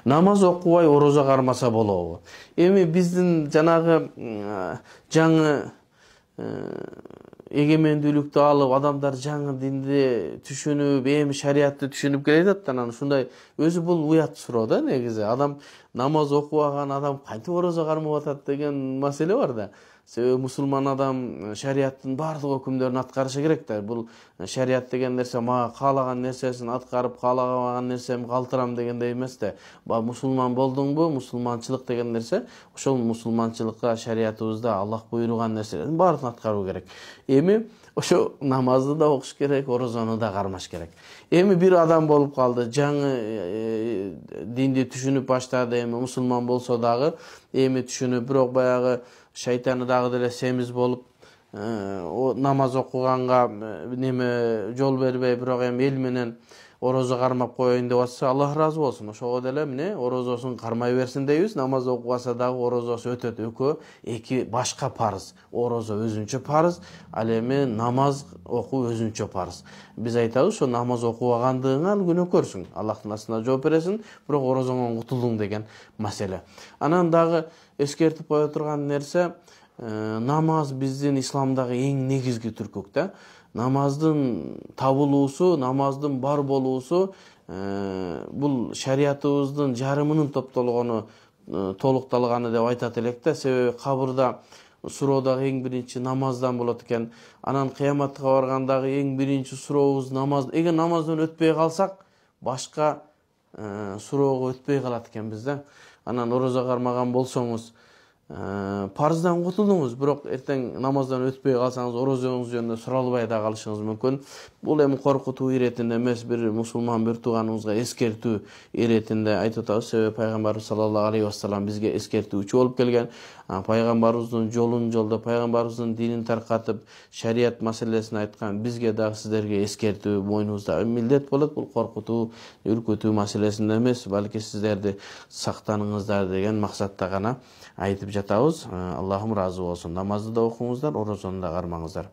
намаз окубай орозо кармаса болобу? Эми биздин жанагы жаңы эгемендүүлүктү алып, адамдар жаңы динди түшүнүп, эми шариатты түшүнүп келатат. Анан ушундай өзү бул уят суроо да негизи. Адам намаз окубаган адам кантип орозо кармап атат деген маселе бар да. Себеби мусулман адам шариаттын бардык өкүмдөрүн аткарышы керек да. Бул шариат деген нерсе мага каалаган нерсесин аткарып, каалаган нерсемди калтырам дегендей эмес да. Мусулман болдуңбу, мусулманчылык деген нерсе, ошол мусулманчылыкка шариатыбызда Аллах буйруган нерселердин баарын аткаруу керек. Эми ошо намазды да окуш керек, орозону да кармаш керек. Эми бир адам болуп калды, жаңы динди түшүнүп баштады, эми мусулман болсо дагы, эми түшүнүп, бирок баягы шайтаны дагы деле семиз болуп, намаз окуганга неме жол бербей, бирок эми эл менен орозо кармап коеюн деп атса, Аллах ыраазы болсун. Ошого деле міне орозосун кармай берсин дейбиз. Намаз окубаса дагы орозосу өтөт. Экөө эки башка парыз. Орозо өзүнчө парыз, ал эми намаз окуу өзүнчө парыз. Биз айтабыз, ошо намаз окубагандыгыңа күнөөкөрсүң. Аллахтын астына жооп бересиң, бирок орозоңон кутулдуң деген маселе. Анан дагы эскертип кое турган нерсе, намаз биздин исламдагы эң негизги түркүк да. Намаздын табылуусу, намаздын бар болуусу бул шариатыбыздын жарымынын топтолгону, толукталганы деп айтат элек да. Себеби кабырда суроо дагы эң биринчи намаздан болот экен. Анан кыяматка баргандагы эң биринчи сурообуз намаз. Эгер намаздан өтпөй калсак, башка суроого өтпөй калат экенбиз да. Анан орозо кармаган болсоңуз, парыздан кутулдуңуз, бирок эртең намаздан өтпөй калсаңыз, орозоңуз жөнүндө суралбай да калышыңыз мүмкүн. Бул эми коркутуу иретинде эмес, бир мусулман бир тууганыбызга эскертүү иретинде айтып атабыз. Себеби пайгамбарыбыз саллаллаху алейхи вассалам бизге эскертүүчү болуп келген. Пайгамбарыбыздын жолун жолдоп, пайгамбарыбыздын динин таркатып, шариат маселесин айткан бизге дагы сиздерге эскертүү мойнубузда милдет болот. Бул коркутуу, үркүтүү маселесинде эмес, балки сиздерди сактаныңыздар деген максатта гана айтып жатабыз. Аллахым ыраазы болсун. Намазды да окуңуздар, орозону да кармаңыздар.